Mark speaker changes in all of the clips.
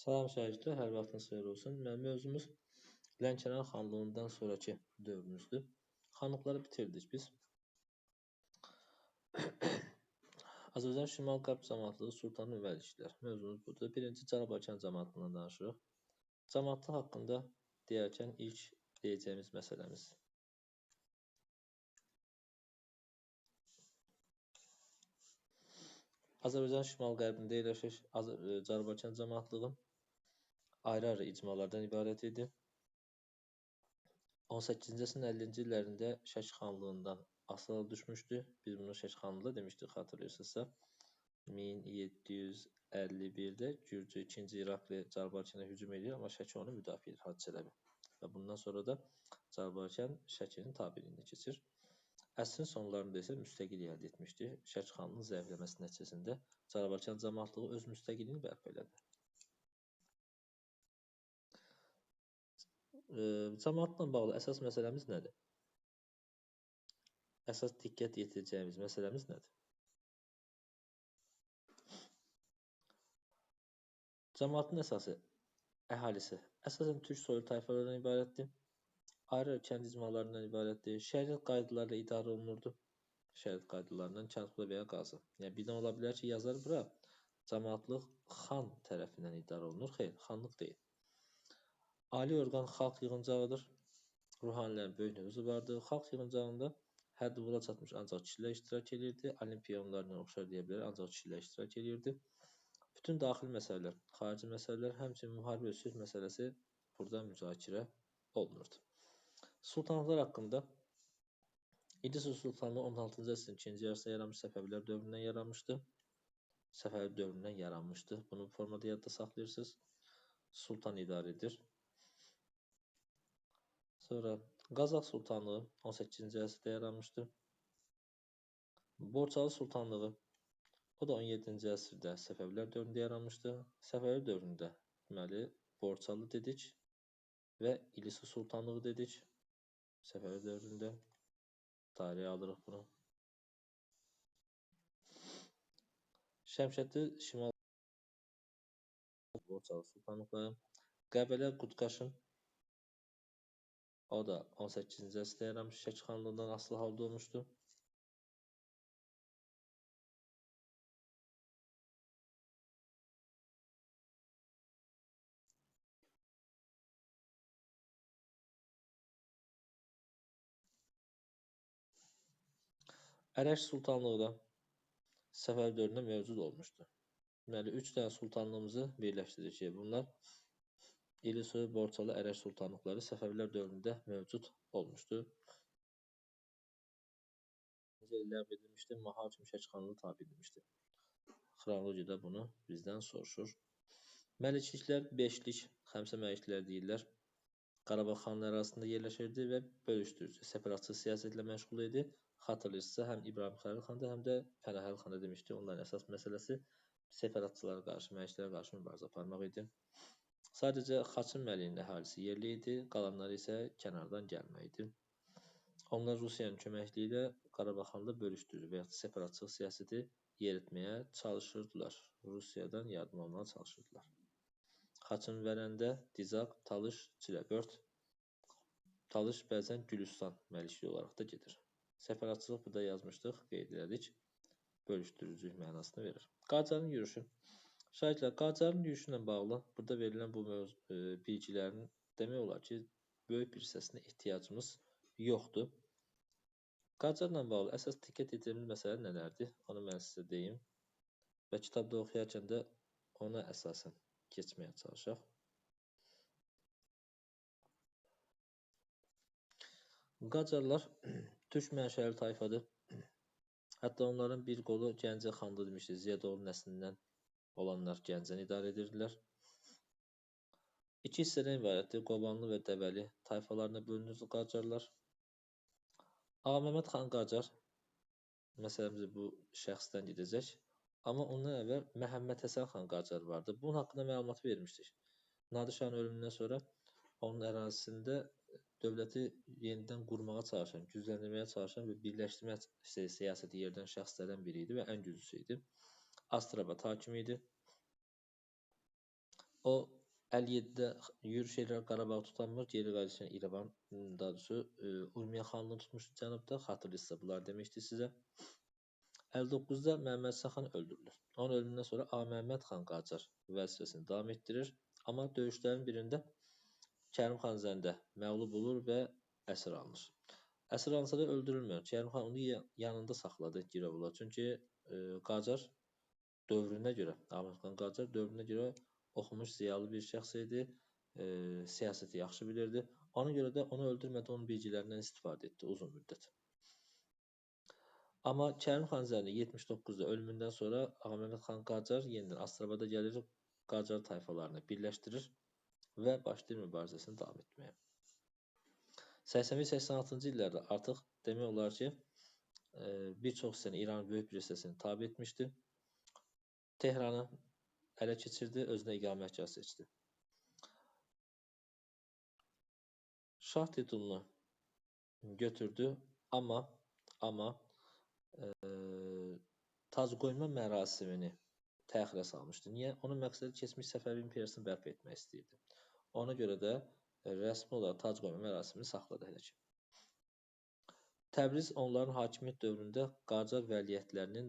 Speaker 1: Salam şahidlər, hər vaxtınız xeyir olsun. Mövzumuz Lənkəran xanlığından sonraki dövrümüzdür. Xanlıqları bitirdik biz. Azərbaycan Şimal-Qərb cəmaatlığı Sultan nüvəliklər. Mövzumuz budur. Birinci Cənab-Bakı cəmaatından danışırıq. Cəmaatlı haqqında deyərkən ilk deyəcəyimiz məsələmiz. Azərbaycan Şimal-Qərbində yerləşir Cənab-Bakı cəmaatlığı ayrı-ayrı icmalardan ibarət idi. 18-ci əsrin 50-ci illərində Şəki xanlığından asılı düşmüşdü. Biz bunu Şəki xanlığı demişdik, xatırlayırsınızsa. 1751-də Gürcü 2-ci İraqli Cənab-Bakıya hücum edir, amma Şəki onu müdafiə edir hadisələri. Və bundan sonra da Cənab-Bakı Şəkinin tabeliyinə keçir. Əsrin sonlarında isə müstəqillik əldə etmişdi. Şəki xanlığının zəifləməsi nəticəsində Cənab-Bakı cəmaatlığı öz müstəqilliyini bərpa elədi. Cəmaatla bağlı əsas məsələmiz nədir? Əsas diqqət yetirəcəyimiz məsələmiz nədir? Cəmaatın əsası, əhalisi əsasən türk soylu tayfalarından ibarətdir. Ayrı kənd icmalarından ibarətdir. Şəriət qaydalarıyla idarə olunurdu. Şəriət qaydalarından kəndxuda və ya qazı. Yəni birdən ola bilər ki, yazar bura cəmaatlıq xan tərəfindən idarə olunur. Xeyr, xanlıq deyil. Ali orqan xalq yığıncağıdır. Ruhanilərin böyük nüfuzu vardır. Xalq yığıncağında həddi vura çatmış ancaq kişilər iştirak edirdi. Olimpiya oyunlarına oxşar deyə bilər, ancaq kişilər iştirak edirdi. Bütün daxili məsələlər, xarici məsələlər, həmçinin müharibə və sülh məsələsi burada müzakirə olunurdu. Sultanlıqlar haqqında İdris Sultanlığı 16-cı əsrin ikinci yarısında yaranmış, Səfəvilər dövründən yaranmışdı. Səfəvi dövründən yaranmışdı. Bunu bu formada yadda saxlayırsınız. Sultan idarə edir. Sonra Qazax Sultanlığı 18-ci əsrdə yaranmışdı. Borçalı Sultanlığı o da 17-ci əsrdə Səfəvilər dövründə yaranmışdı. Səfəvi dövründə deməli Borçalı dedik və İlisi Sultanlığı dedik. Səfəvi dövründə tariyə alırıq bunu. Şəmşədli Şimal Borçalı Sultanlıqları, Qəbələ Qutqaşın o da 18-ci əsrdə yaranmış, Şəki xanlığından asılı halda olmuşdu. Ərəş Sultanlığı da Səfəvi dövründə mövcud olmuşdu. Deməli, 3 dənə sultanlığımızı birləşdirdik ki, bunlar İlisoy, Borçalı, Ərəş sultanlıqları Səfəvilər dövründə mövcud olmuşdu. Ləğv edilmişdi, Mahar kimi Şəki xanlığı tabe edilmişdi. Xronologiyada bunu bizdən soruşur. Məlikliklər, beşlik, xəmsə məliklər deyirlər. Qarabağ xanları arasında yerləşirdi və bölüşdürücü, separatçı siyasətlə məşğul idi. Xatırlayırsınızsa, həm İbrahim Xəlil xandı, həm də Pənahəl xandı demişdi. Onların əsas məsələsi separatçılara qarşı, məliklərə qarşı mübarizə aparmaq idi. Sadəcə Xaçın Məliyinin əhalisi yerli idi, qalanları isə kənardan gəlmə idi. Onlar Rusiyanın köməkliyi ilə Qarabağ xanlığı bölüşdürür və ya separatçılıq siyasəti yeritməyə çalışırdılar. Rusiyadan yardım almağa çalışırdılar. Xaçın vərəndə Dizaq, Talış, Ciləbörd, Talış bəzən Gülüstan məlikliyi olaraq da gedir. Separatçılıq burada yazmışdıq, qeyd elədik. Bölüşdürücülük mənasını verir. Qacarın yürüşü. Şahidlər, Qacarın yürüşü ilə bağlı burada verilən bu bilgilərin demək olar ki, böyük bir hissəsinə ehtiyacımız yoxdur. Qacarla bağlı əsas diqqət etdiyimiz məsələ nələrdir? Onu mən sizə deyim və kitabda oxuyarkən də ona əsasən keçməyə çalışaq. Qacarlar türk mənşəli tayfadır. Hətta onların bir qolu Gəncə xanlığı demişdi. Ziyadoğlu nəslindən olanlar Gəncəni idarə edirdilər. İki hissədən ibarətdir. Qobanlı və Dəvəli tayfalarına bölünür Qacarlar. Ağa Məhəmməd xan Qacar, məsələmiz bu şəxsdən gedəcək. Amma ondan əvvəl Məhəmməd Həsən xan Qacar vardı. Bunun haqqında məlumat vermişdik. Nadir Şahın ölümündən sonra onun ərazisində dövləti yenidən qurmağa çalışan, gücləndirməyə çalışan və birləşdirmə siyasəti yeridən şəxslərdən biri idi və ən güclüsü idi. Astrabat hakimi idi. O 57'də yürüş edirər, Qarabağ tutanmır, geri qayıdışında İrəvan, daha doğrusu Urmiya xanlığını tutmuşdu cənubda, xatırlayırsınızsa bunları demişdi sizə. 59'da Məhəmməd Şaxan öldürülür. Onun ölümündən sonra Ağa Məhəmməd xan Qacar vəzifəsini davam etdirir. Amma döyüşlərin birində Kərim xan Zəndə məğlub olur və əsir alınır. Əsir alınsa da öldürülmür. Kərim xan onu yanında saxladı Girevola. Çünki Qacar dövrünə görə, Ahməd xan Qacar dövrünə görə oxumuş, ziyalı bir şəxs idi, siyasəti yaxşı bilirdi. Ona görə də onu öldürmədi, onun bilgilərindən istifadə etdi uzun müddət. Amma Kərim xan Zəndi 79'da ölümündən sonra Ağa Məhəmməd xan Qacar yenidən Astrabada gəlir, Qacar tayfalarını birləşdirir və başlayır mübarizəsini davam etməyə. 81-86-cı illərdə artıq demək olar ki, bir çox hissəni İranın böyük bir hissəsini tabe etmişdi. Tehranı ələ keçirdi, özünə iqamətgah seçdi. Şah titulunu götürdü, amma tac qoyma mərasimini təxirə salmışdı. Niyə? Onun məqsədi keçmiş Səfəvi imperiyasını bərpa etmək istəyirdi. Ona görə də rəsmi olaraq tac qoyma mərasimini saxladı hələ ki. Təbriz onların hakimiyyət dövründə Qacar vəliyyətlərinin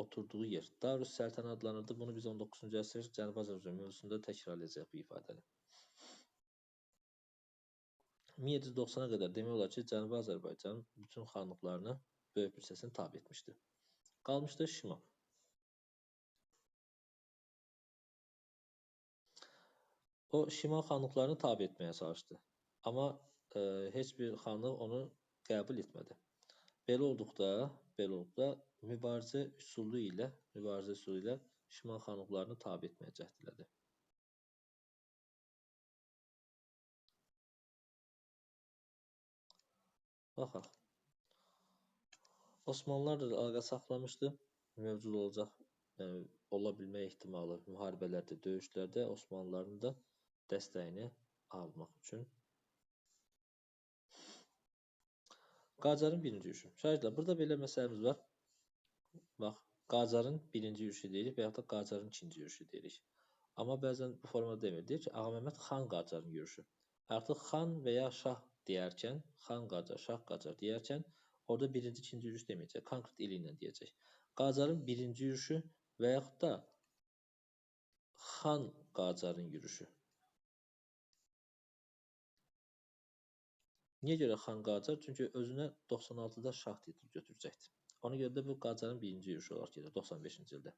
Speaker 1: oturduğu yer. Darus Səltənə adlanırdı. Bunu biz 19-cu əsr Cənubi Azərbaycan mövzusunda təkrarlayacaq bu ifadəni. 1790'a qədər demək olar ki, Cənubi Azərbaycan bütün xanlıqlarını böyük bir hissəsini tabe etmişdi. Qalmışdı Şimal. O Şimal xanlıqlarını tabe etməyə çalışdı. Amma heç bir xanlıq onu qəbul etmədi. Belə olduqda mübarizə üsulu ilə Şimal xanlıqlarını tabe etməyə cəhd elədi. Baxaq. Osmanlılar da əlaqə saxlamışdı. Mövcud olacaq, ola bilmə ehtimalı müharibələrdə, döyüşlərdə Osmanlıların da dəstəyini almaq üçün. Qacarın birinci yürüşü. Şahidlər, burada belə məsələmiz var. Bax, Qacarın birinci yürüşü deyirik və yaxud da Qacarın ikinci yürüşü deyirik. Amma bəzən bu formada demir. Deyir ki, Ağa Məhəmməd xan Qacarın yürüşü. Artıq xan və ya şah deyərkən, xan Qacar, şah Qacar deyərkən, orada birinci, ikinci yürüş deməyəcək, konkret ili ilə deyəcək. Qacarın birinci yürüşü və yaxud da xan Qacarın yürüşü. Niyə görə xan Qacar? Çünki özünə 96'da şah titulu götürəcəkdir. Ona görə də bu Qacarın birinci yürüşü olaraq gedir 95-ci ildə.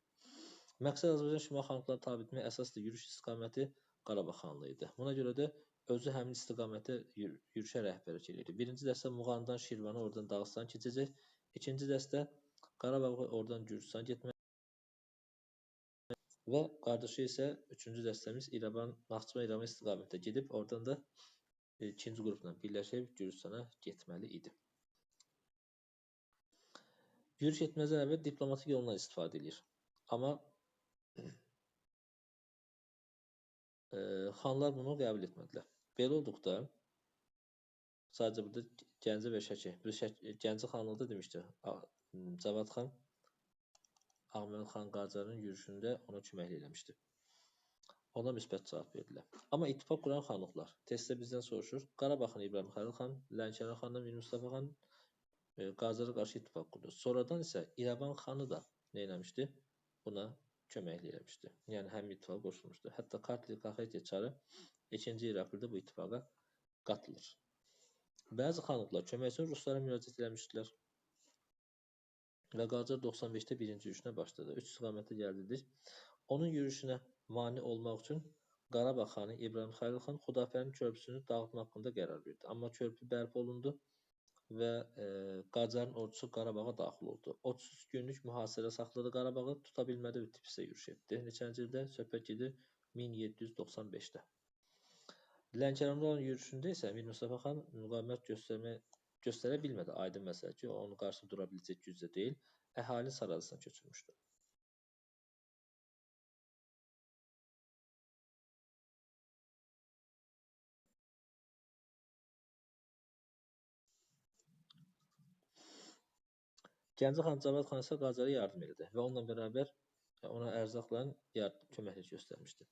Speaker 1: Məqsəd Azərbaycan Şimal xanlıqları tabe etməyə əsaslı yürüş istiqaməti Qarabağ xanlığı idi. Buna görə də özü həmin istiqamətə yürüşə rəhbərlik edirdi. Birinci dəstə Muğandan Şirvana, oradan Dağıstan keçəcək. İkinci dəstə Qarabağ oradan Gürcistan getmək və qardaşı isə üçüncü dəstəmiz Naxçıvan-İrəvan istiqamətə gedib, oradan da ikinci qrupla birləşib Gürcistana getməli idi. Yürüş etməzdən əvvəl diplomatik yolundan istifadə edir. Amma xanlar bunu qəbul etmədilər. Belə olduqda sadəcə burada Gəncə və Şəki, Gəncə xanlıqda demişdi, Cavad xan Ağməhəmməd xan Qacarın yürüşündə ona kömək eləmişdi. Ona müsbət cavab verdilər. Amma ittifaq quran xanlıqlar testdə bizdən soruşur. Qarabağ xanı İbrahim Xəlil xan, Lənkəran xanı Mir Mustafa xan Qacara qarşı ittifaq qurdu. Sonradan isə İrəvan xanı da nə eləmişdi? Buna köməkli eləmişdi. Yəni həm ittifaqa qoşulmuşdu. Hətta Kartli Kaxeti çarı 2-ci Iraklida bu ittifaqa qatılır. Bəzi xanlıqlar kömək üçün ruslara müraciət eləmişdilər. Və Qacar 95'də birinci yürüşünə başladı. 3 istiqamətə gəldik. Onun yürüşünə mane olmaq üçün Qarabağ xanı İbrahim Xəlil xan Xudafərin körpüsünü dağıtmaq haqqında qərar verdi. Amma körpü bərpa olundu və Qacarın ordusu Qarabağa daxil oldu. 30 günlük mühasirə saxladı Qarabağı, tuta bilmədi və Tiflisə yürüş etdi. Neçənci ildə? Söhbət gedir 1795'də. Lənkəranda olan yürüşündə isə Mir Mustafa xan müqavimət göstərə bilmədi. Aydın məsələ ki, onun qarşısında dura biləcək gücdə deyil. Əhalini Saradasına köçürmüşdü. Gəncə xan Cavad xan isə Qacara yardım etdi və onunla bərabər ona ərzaqla köməklik göstərmişdi.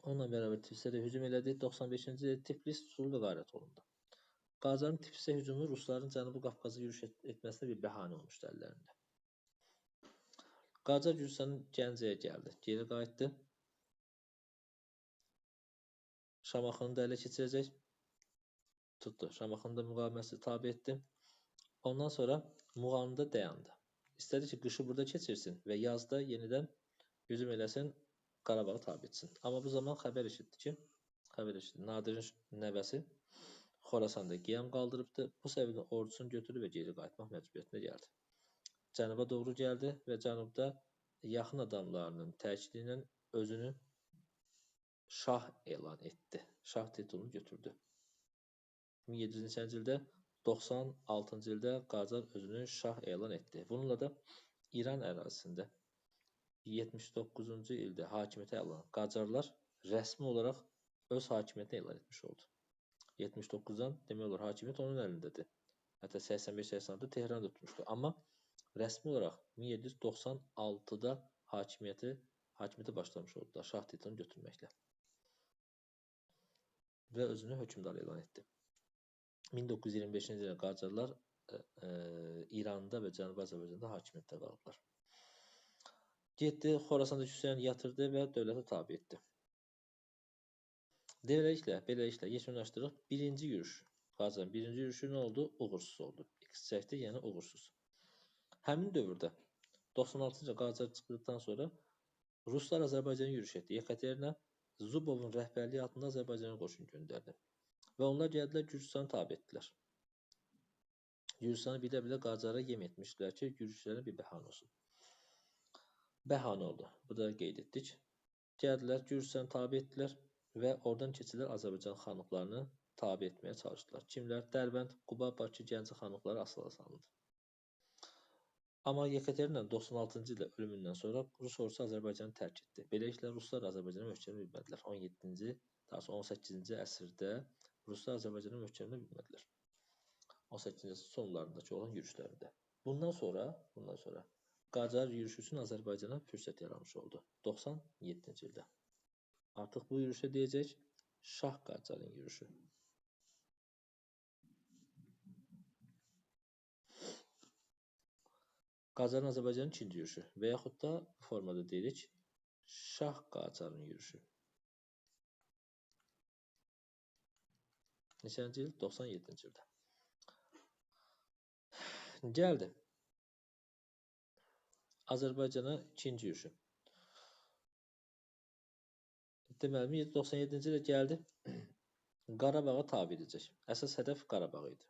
Speaker 1: Onunla beraber Tiflis'e de hücum elədi. 95-ci ildə Tiflis Suriya qarət olundu. Qacarın Tiflisə hücumu Rusların Cənubi Qafqaza yürüş etməsinə bir bəhanə olmuşdu əllərində. Qacar Gürcüstanın Gəncəyə gəldi, geri qayıtdı. Şamaxını da ələ keçirəcək. Tutdu. Şamaxını da müqaviməsi tabi etdi. Ondan sonra Muğanında dayandı. İstədi ki, qışı burada keçirsin və yazda yenidən hücum eləsin, Qarabağı tabi etsin. Amma bu zaman xəbər eşitdi, Nadirin nəvəsi Xorasanda qiyam qaldırıbdı. Bu səbəblə ordusunu götürdü və geri qayıtmaq məcburiyyətinə gəldi. Cənuba doğru gəldi və cənubda yaxın adamlarının təkidi ilə özünü şah elan etdi. Şah titulunu götürdü. 1700-cü ildə 96-cı ildə Qacar özünü şah elan etdi. Bununla da İran ərazisində 79-cu ildə hakimiyyətə əlan Qacarlar rəsmi olaraq öz hakimiyyətini elan etmiş oldu. 79-dan demək olar hakimiyyət onun əlindədir. Hətta 85-86-da Tehran tutmuşdu. Amma rəsmi olaraq 1796-da hakimiyyətə başlamış oldular şah titulunu götürməklə. Və özünü hökmdar elan etdi. 1925-ci ildə Qacarlar İranda və Cənubi Azərbaycanda hakimiyyətdə qaldılar. Getdi, Xorasanda Hüseyin yatırdı və dövlətə tabi etdi. Beləliklə yekunlaşdırıq. Birinci yürüş. Qacarın birinci yürüşü nə oldu? Uğursuz oldu. X çəkdi, yəni uğursuz. Həmin dövrdə 96-cı Qacar çıxdıqdan sonra Ruslar Azərbaycana yürüş etdi. Yekaterina Zubovun rəhbərliyi altında Azərbaycana qoşun göndərdi. Və onlar gəldilər, Gürcüstanı tabi etdilər. Gürcüstanı bilə-bilə Qacara yem etmişdilər ki, Gürcülərin bir bəhanə olsun. Bəhanə oldu. Bu da qeyd etdik. Gəldilər, Gürcüstanı tabi etdilər və oradan keçirlər Azərbaycan xanlıqlarını tabi etməyə çalışdılar. Kimlər? Dərbənd, Quba, Bakı, Gəncə xanlıqları asıla salındı. Amma Yekaterina 96-cı ildə ölümündən sonra Rus ordusu Azərbaycanı tərk etdi. Beləliklə, Ruslar Azərbaycana möhkəmə bilmədilər. 17-ci, daha sonra 18-ci əsrdə Ruslar Azərbaycana möhkəmə bilmədilər. 18-ci əsrin sonlarındakı olan yürüşlərində. Bundan sonra Qacar yürüşü üçün Azərbaycana fürsət yaranmış oldu. 97-ci ildə. Artıq bu yürüşə deyəcək Şah Qacarın yürüşü. Qacarın Azərbaycanın ikinci yürüşü və yaxud da bu formada deyirik Şah Qacarın yürüşü. Neçənci il? 97-ci ildə. Gəldi. Azərbaycana ikinci yürüşü. Deməli, 97-ci ildə gəldi. Qarabağa tabi edəcək. Əsas hədəf Qarabağ idi.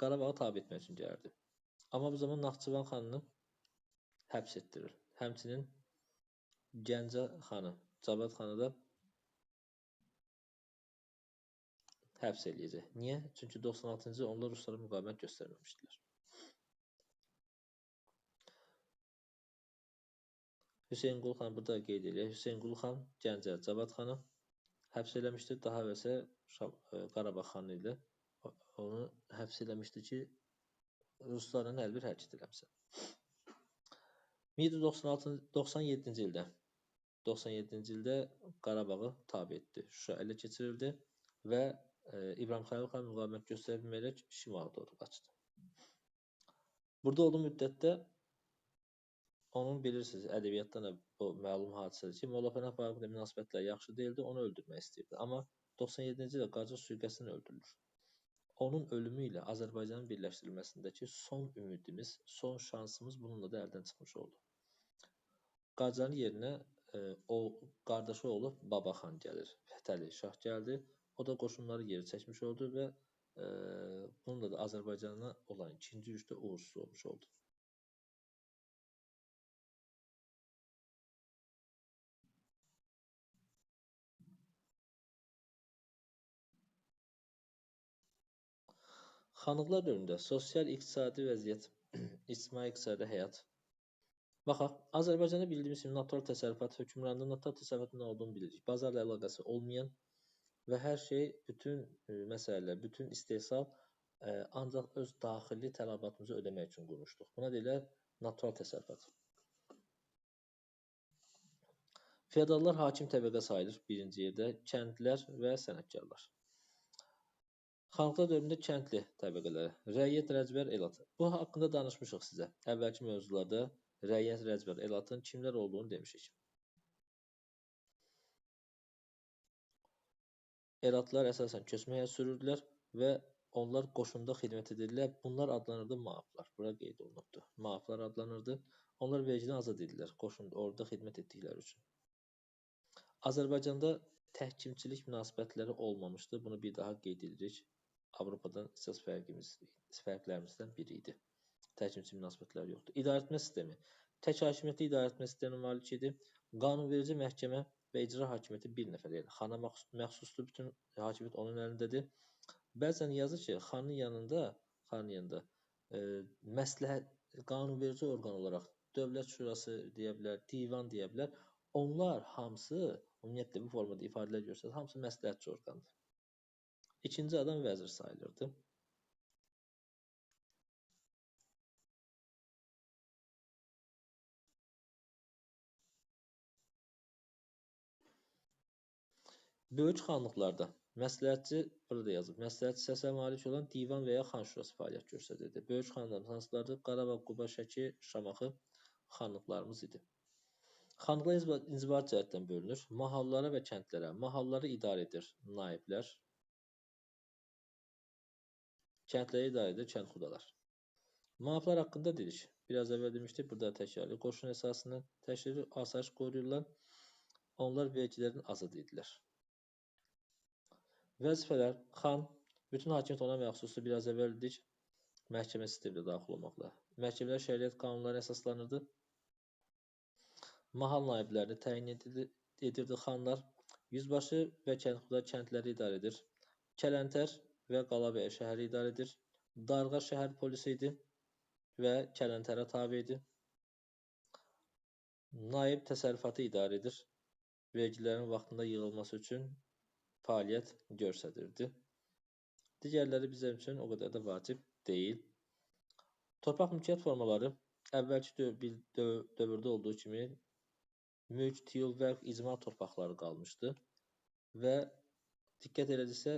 Speaker 1: Qarabağı tabi etmək üçün gəldi. Amma bu zaman Naxçıvan xanını həbs etdirir. Həmçinin Gəncə xanı, Cavad xanı da həbs eləyəcək. Niyə? Çünki 96-cı onlar Ruslara müqavimət göstərməmişdilər. Hüseynqulu xan burada qeyd edir. Hüseynqulu xan Gəncə, Cavad xanı həbs eləmişdir. Daha əvvəlsə Qarabağ xanı ilə onu həbs eləmişdi ki, Rusların əlbir hərəkət eləmişsə. 1797-ci ildə Qarabağı tabi etdi. Şuşa ələ keçirildi və İbrahim Xəlil xan müqavimət göstərə bilməyərək şimala doğru qaçdı. Burada olduğu müddətdə onun bilirsiniz, ədəbiyyatdan da bu məlum hadisədir ki, Molla Pənah Bağırlı münasibətlər yaxşı deyildi, onu öldürmək istəyirdi. Amma 97-ci ildə Qacar sui-qəsdən öldürülür. Onun ölümü ilə Azərbaycanın birləşdirilməsindəki son ümidimiz, son şansımız bununla da əldən çıxmış oldu. Qacarın yerinə o qardaşı oğlu Babaxan gəlir. Fətəli Şah gəldi. O da qoşunları geri çəkmiş oldu və bununla da Azərbaycana olan ikinci yürüşdə uğursuz olmuş oldu. Xanlıqlar dövründə sosial-iqtisadi vəziyyət, ictimai-iqtisadi həyat. Baxaq, Azərbaycanda bildiyimiz kimi natural təsərrüfat hökmranlığında natural təsərrüfatın nə olduğunu bilirik. Bazarla əlaqəsi olmayan və hər şey, bütün məsələlər, bütün istehsal ancaq öz daxili tələbatımızı ödəmək üçün qurmuşduq. Buna deyilər natural təsərrüfat. Feodallar hakim təbəqə sayılır birinci yerdə, kəndlilər və sənətkarlar. Xanlıqlar dövründə kəndli təbəqələri, rəiyyət, rəcbər, elat. Bu haqqında danışmışıq sizə. Əvvəlki mövzularda rəiyyət, rəcbər, elatın kimlər olduğunu demişik. Elatlar əsasən köçmə həyat sürürdülər və onlar qoşunda xidmət edirlər. Bunlar adlanırdı maaflar. Bura qeyd olunubdur. Maaflar adlanırdı. Onlar vergidən azad edilirlər qoşunda orada xidmət etdikləri üçün. Azərbaycanda təhkimçilik münasibətləri olmamışdı. Bunu bir daha qeyd edirik. Avropadan əsas fərqlərimizdən biri idi. Təhkimçi münasibətləri yoxdur. İdarəetmə sistemi. Tək hakimiyyətli idarəetmə sistemi malik idi. Qanunverici məhkəmə və icra hakimiyyəti bir nəfər idi. Xana məxsusdur, bütün hakimiyyət onun əlindədir. Bəzən yazır ki, xanın yanında məsləhət, qanunverici orqan olaraq dövlət şurası deyə bilər, divan deyə bilər. Onlar hamısı, ümumiyyətlə bu formada ifadələr görsələr, hamısı məsləhətçi orqandır. İkinci adam vəzir sayılırdı. Böyük xanlıqlarda məsləhətçi, burada yazıb, məsləhətçi səsə malik olan divan və ya xan şurası fəaliyyət göstərirdi. Böyük xanlıqların hansılardır? Qarabağ, Quba, Şəki, Şamaxı xanlıqlarımız idi. Xanlıqlar inzibati cəhətdən bölünür. Mahallara və kəndlərə. Mahalları idarə edir naiblər. Kəndləri idarə edir kəndxudalar. Maaflar haqqında dedik. Biraz əvvəl demişdik, burada təkrarlı qoşun əsasını təşkil edir, asayiş qoruyurlar. Onlar vergilərini azad edirlər. Vəzifələr, xan, bütün hakimiyyət ona məxsusdur. Biraz əvvəl dedik, məhkəmə sisteminə daxil olmaqla. Məhkəmələr şəriət qanunları əsaslanırdı. Mahal naiblərini təyin edirdi xanlar. Yüzbaşı və kəndxuda kəndləri idarə edir. Kələntər və Qalabəyə şəhəri idarə edir. Darğa şəhər polisi idi və Kələntərə tabe idi. Naib təsərrüfatı idarə edir. Vergilərin vaxtında yığılması üçün fəaliyyət göstərirdi. Digərləri bizim üçün o qədər də vacib deyil. Torpaq mülkiyyət formaları əvvəlki dövrdə olduğu kimi mülk, tiyul və icma torpaqları qalmışdı və diqqət elədirsə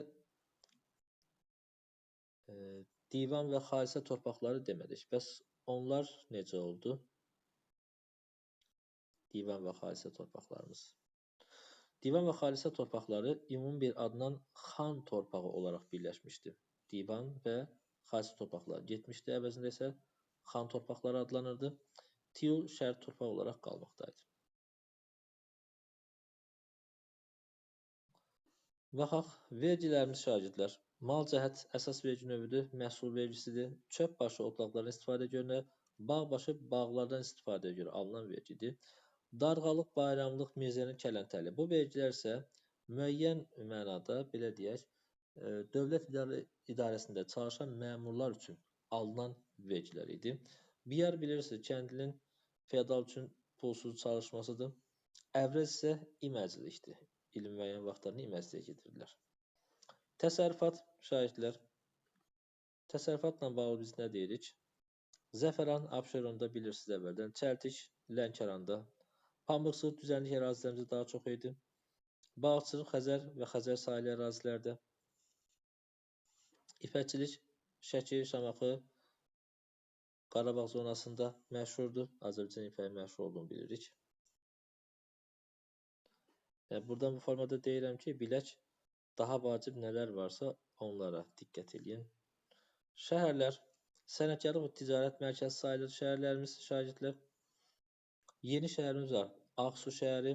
Speaker 1: divan və xalisə torpaqları demədik. Bəs onlar necə oldu? Divan və xalisə torpaqlarımız. Divan və xalisə torpaqları ümumi bir adından xan torpağı olaraq birləşmişdi. Divan və xalisə torpaqları getmişdi, əvəzində isə xan torpaqları adlanırdı. Tiyul şərt torpaq olaraq qalmaqdaydı. Baxaq, vergilərimiz şagirdlər. Mal cəhət əsas vergi növüdür, məhsul vergisidir. Çöp başı otlaqlardan istifadə görünür, bağ başı bağlardan istifadəyə görə alınan vergidir. Darğalıq, bayramlıq, mirzənin kələntəli. Bu vergilər isə müəyyən mənada, belə deyək, dövlət idarəsində çalışan məmurlar üçün alınan vergilər idi. Biyar bilirsiniz, kəndlinin feodal üçün pulsuz çalışmasıdır. Əvrəz isə iməclikdir. İlin müəyyən vaxtlarını iməcliyə getirirlər. Təsərrüfat, şahidlər. Təsərrüfatla bağlı biz nə deyirik? Zəfəran, Abşeronda bilirsiniz əvvəldən. Çəltik, Lənkəranda. Pambıqçılıq, düzənlik ərazilərimizdə daha çox idi. Bağçılıq, Xəzər və Xəzər sahili ərazilərdə. İpəkçilik, Şəki, Şamaxı, Qarabağ zonasında məşhurdur. Azərbaycan ipəyi məşhur olduğunu bilirik. Buradan bu formada deyirəm ki, bilək daha vacib nələr varsa onlara diqqət edin. Şəhərlər, sənətkarlıq və ticarət mərkəzi sayılır şəhərlərimiz, şagirdlər. Yeni şəhərimiz var, Ağsu şəhəri,